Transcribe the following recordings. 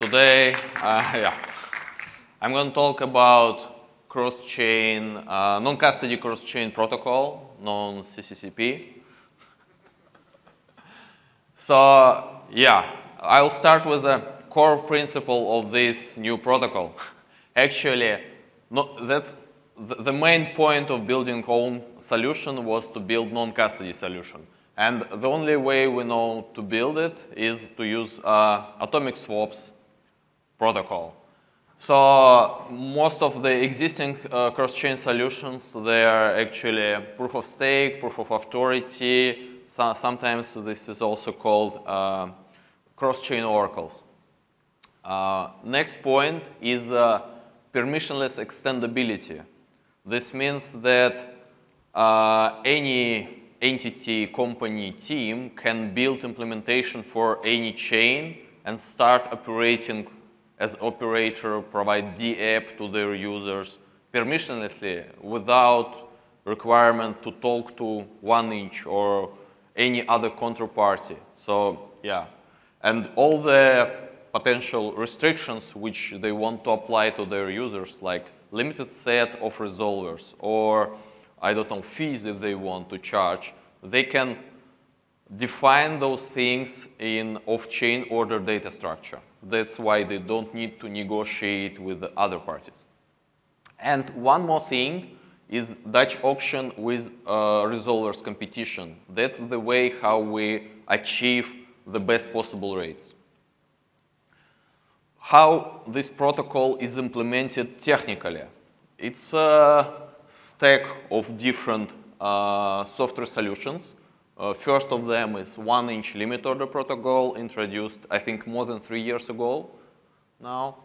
Today, I'm going to talk about cross-chain, non-custody cross-chain protocol, known CCCP. So, I'll start with the core principle of this new protocol. Actually, that's the main point of building own solution was to build non-custody solution. And the only way we know to build it is to use atomic swaps protocol. So most of the existing cross-chain solutions, they are actually proof of stake, proof of authority. Sometimes this is also called cross-chain oracles. Next point is permissionless extendability. This means that any entity, company, team can build implementation for any chain and start operating as operator, provide D-app to their users permissionlessly without requirement to talk to 1inch or any other counterparty. So, and all the potential restrictions which they want to apply to their users, like limited set of resolvers or, I don't know, fees if they want to charge, they can define those things in off-chain order data structure. That's why they don't need to negotiate with the other parties. And one more thing is Dutch auction with resolvers competition. That's the way how we achieve the best possible rates. How this protocol is implemented technically. It's a stack of different software solutions. First of them is 1inch limit order protocol, introduced, I think, more than 3 years ago now.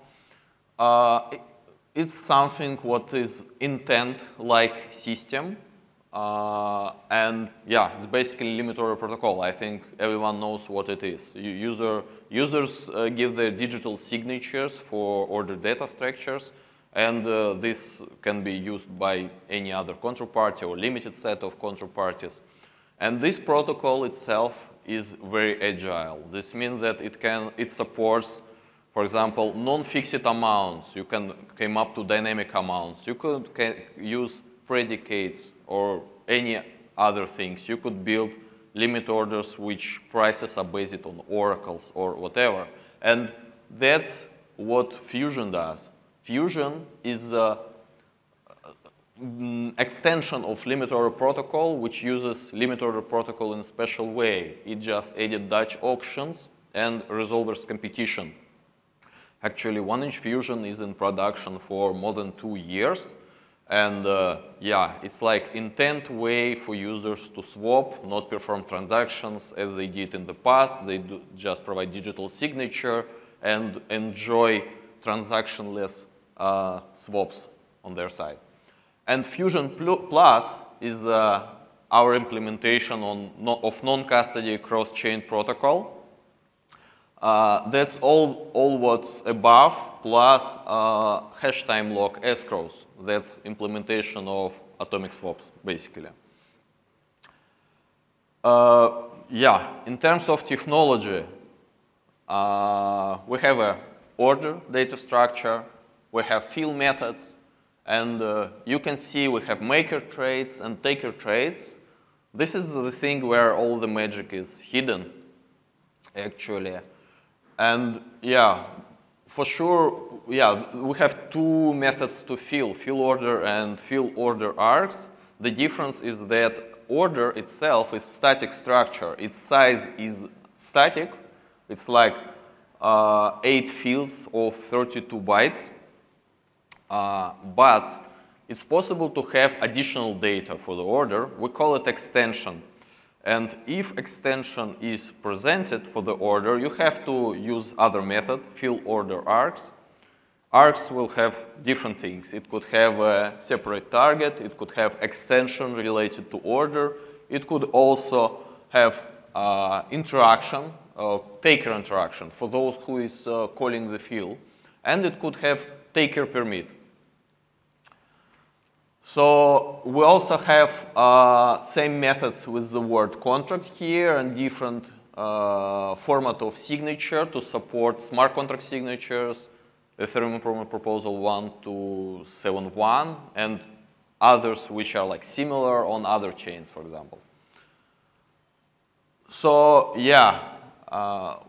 It's something what is intent-like system. It's basically limit order protocol. I think everyone knows what it is. Users give their digital signatures for order data structures, and this can be used by any other counterparty or limited set of counterparties. And this protocol itself is very agile. This means that it supports, for example, non-fixed amounts. You can come up to dynamic amounts. You could use predicates or any other things. You could build limit orders which prices are based on oracles or whatever. And that's what Fusion does. Fusion is extension of limit order protocol, which uses limit order protocol in a special way. It just added Dutch auctions and resolvers competition. Actually, 1inch Fusion is in production for more than 2 years. And it's like intent way for users to swap, not perform transactions as they did in the past. They just provide digital signature and enjoy transactionless swaps on their side. And Fusion Plus is our implementation of non-custody cross-chain protocol. That's all what's above, plus hash time lock escrows. That's implementation of atomic swaps, basically. In terms of technology, we have an order data structure, we have fill methods, and you can see we have maker trades and taker trades. This is the thing where all the magic is hidden, actually. And for sure, we have two methods to fill order and fill order args. The difference is that order itself is static structure. Its size is static. It's like 8 fields of 32 bytes. But it's possible to have additional data for the order. We call it extension. And if extension is presented for the order, you have to use other method, fill order args. Args will have different things. It could have a separate target. It could have extension related to order. It could also have interaction, taker interaction for those who is calling the fill. And it could have taker permit. So we also have same methods with the word contract here and different format of signature to support smart contract signatures, Ethereum Improvement Proposal 1.2.7.1, and others which are like similar on other chains, for example. So yeah,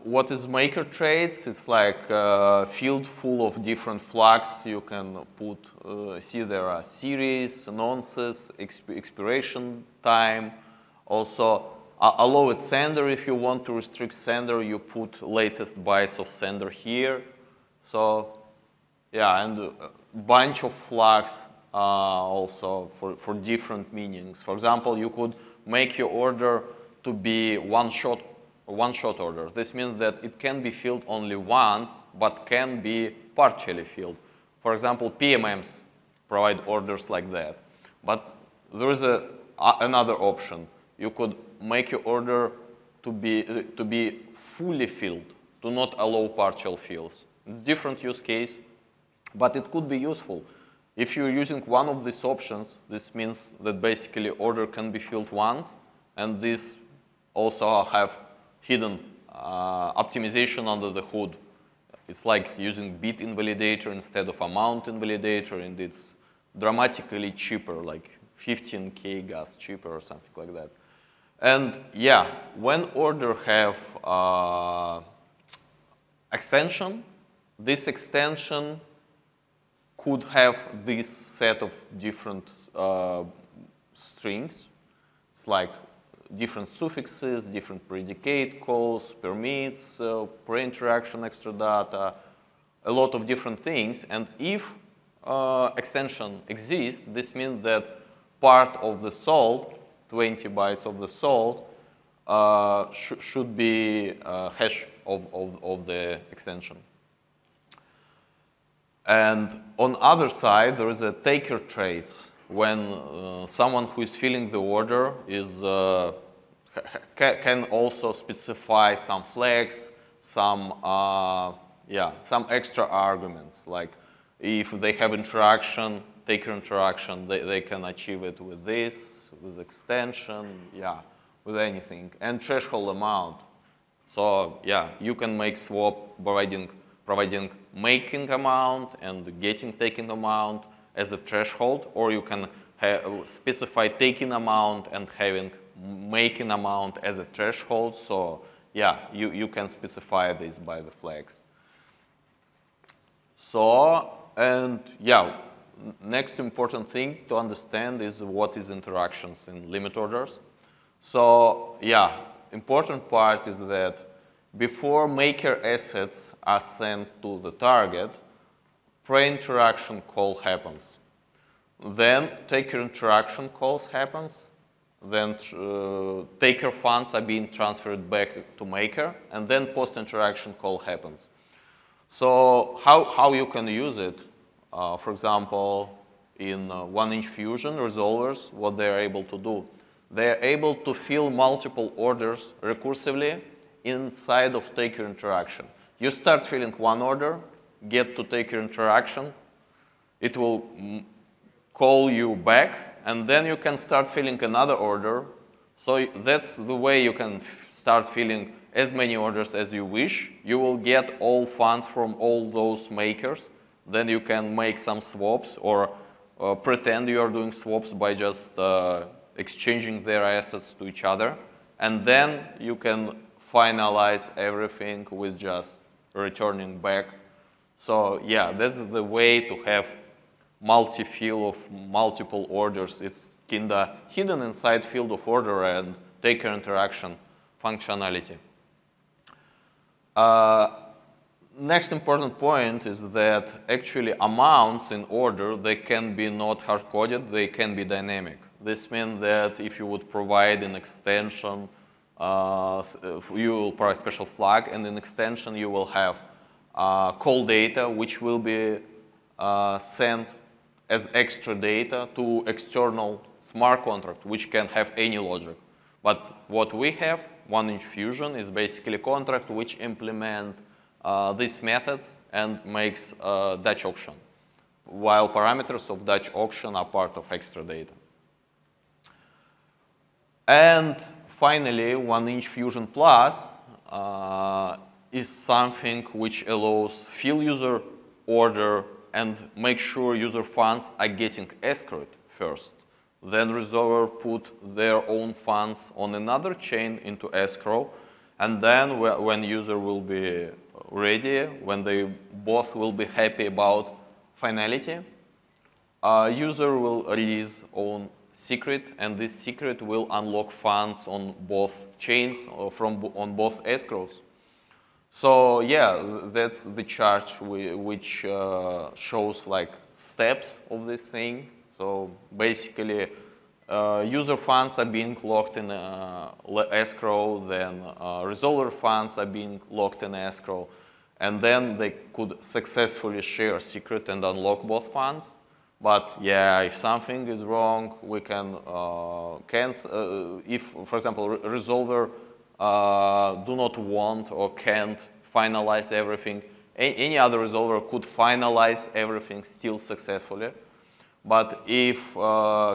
what is maker trades? It's like a field full of different flags. You can put, see there are series, nonces, expiration time. Also, allow it sender. If you want to restrict sender, you put latest bytes of sender here. So yeah, and a bunch of flags also for different meanings. For example, you could make your order to be one-shot order. This means that it can be filled only once, but can be partially filled. For example, PMMs provide orders like that. But there is another option. You could make your order to be fully filled, to not allow partial fills. It's a different use case, but it could be useful. If you're using one of these options, this means that basically order can be filled once, and this also have hidden optimization under the hood. It's like using bit invalidator instead of amount invalidator, and it's dramatically cheaper, like 15K gas cheaper or something like that. And yeah, when order have extension, this extension could have this set of different strings. It's like different suffixes, different predicate calls, permits, pre-interaction extra data, a lot of different things. And if extension exists, this means that part of the salt, 20 bytes of the salt, should be hash of the extension. And on other side, there is a taker trace. When someone who is filling the order is can also specify some flags, some extra arguments. Like if they have interaction, taker interaction, they can achieve it with this, with extension, yeah, with anything, and threshold amount. So yeah, you can make swap providing making amount and getting taking amount as a threshold, or you can specify taking amount and having making amount as a threshold. So yeah, you can specify this by the flags. So, and yeah, next important thing to understand is what is interactions in limit orders. So yeah, important part is that before maker assets are sent to the target, pre-interaction call happens. Then taker interaction calls happens. Then taker funds are being transferred back to maker, and then post-interaction call happens. So how you can use it? For example, in 1-inch fusion resolvers, what they're able to do. They're able to fill multiple orders recursively inside of taker interaction. You start filling one order, get to taker interaction, it will call you back, and then you can start filling another order. So that's the way you can start filling as many orders as you wish. You will get all funds from all those makers. Then you can make some swaps or pretend you are doing swaps by just exchanging their assets to each other. And then you can finalize everything with just returning back. So yeah, that's the way to have multi-fill of multiple orders. It's kinda hidden inside field of order and taker interaction functionality. Next important point is that actually amounts in order, they can be not hard-coded, they can be dynamic. This means that if you would provide an extension, you will provide special flag, and in extension you will have call data, which will be sent as extra data to external smart contract, which can have any logic. But what we have, 1-inch fusion, is basically a contract which implement these methods and makes Dutch auction, while parameters of Dutch auction are part of extra data. And finally, 1-inch fusion plus is something which allows fill user order and make sure user funds are getting escrowed first. Then resolver put their own funds on another chain into escrow, and then when user will be ready, when they both will be happy about finality, user will release own secret, and this secret will unlock funds on both chains or on both escrows. So yeah, that's the chart which shows like steps of this thing. So basically, user funds are being locked in escrow, then resolver funds are being locked in escrow, and then they could successfully share secret and unlock both funds. But yeah, if something is wrong, we can cancel. If, for example, resolver do not want or can't finalize everything, any other resolver could finalize everything still successfully. But if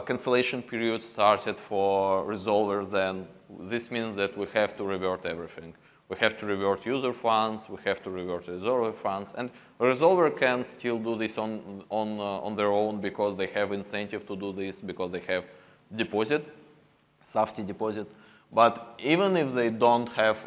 cancellation period started for resolver, then this means that we have to revert everything. We have to revert user funds, we have to revert resolver funds, and resolver can still do this on their own because they have incentive to do this, because they have deposit, safety deposit. But even if they don't have,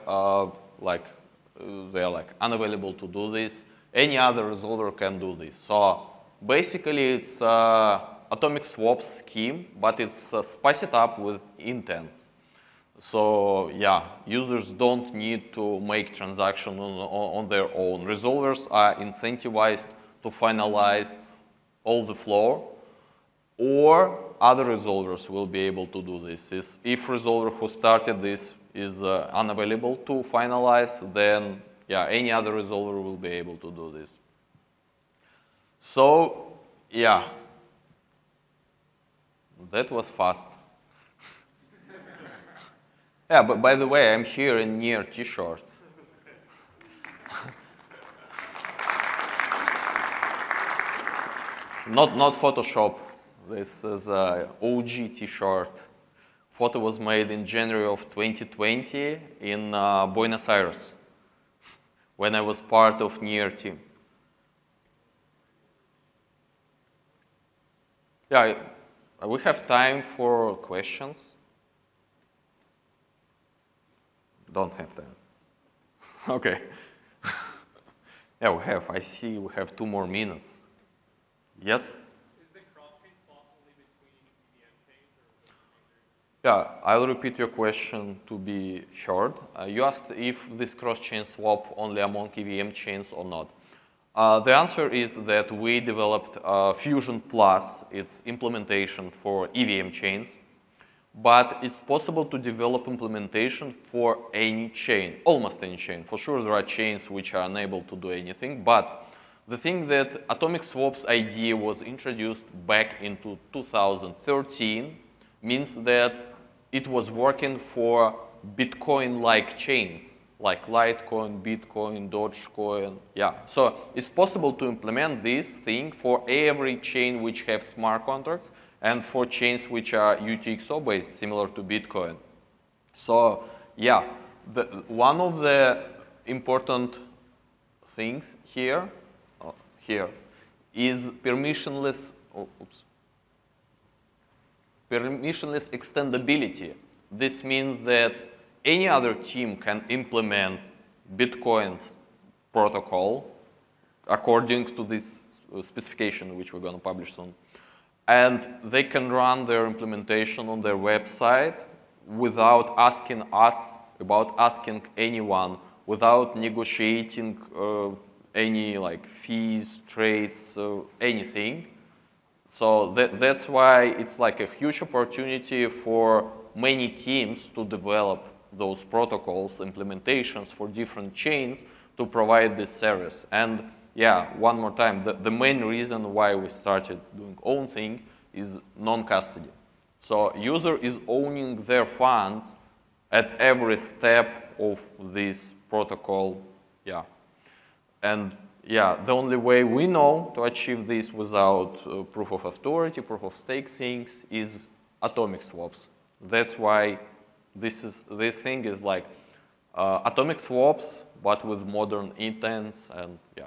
they're like unavailable to do this, any other resolver can do this. So basically, it's atomic swaps scheme, but it's spiced up with intents. So yeah, users don't need to make transactions on their own. Resolvers are incentivized to finalize all the floor, or other resolvers will be able to do this. If resolver who started this is unavailable to finalize, then yeah, any other resolver will be able to do this. So yeah, that was fast. Yeah, but by the way, I'm here in near t-shirt. Not Photoshop. This is a OG t-shirt. Photo was made in January of 2020 in Buenos Aires, when I was part of NEAR team. Yeah, we have time for questions. Don't have time. Okay. Yeah, we have. I see we have 2 more minutes. Yes? Is the cross-chain swap only between EVM chains or? Yeah, I'll repeat your question to be heard. You asked if this cross-chain swap only among EVM chains or not. The answer is that we developed Fusion Plus, its implementation for EVM chains, but it's possible to develop implementation for any chain, almost any chain. For sure, there are chains which are unable to do anything, but the thing that atomic swaps idea was introduced back into 2013 means that it was working for Bitcoin-like chains, like Litecoin, Bitcoin, Dogecoin. Yeah, so it's possible to implement this thing for every chain which have smart contracts and for chains which are UTXO based, similar to Bitcoin. So yeah, one of the important things here is permissionless extendability. This means that any other team can implement Bitcoin's protocol according to this specification, which we're going to publish soon. And they can run their implementation on their website without asking us, without asking anyone, without negotiating any like fees, trades, anything. So that's why it's like a huge opportunity for many teams to develop those protocols, implementations for different chains to provide this service. And yeah, one more time, the main reason why we started doing own thing is non-custody. So user is owning their funds at every step of this protocol, yeah. And yeah, the only way we know to achieve this without proof of authority, proof of stake things is atomic swaps. That's why this thing is like atomic swaps, but with modern intents and yeah.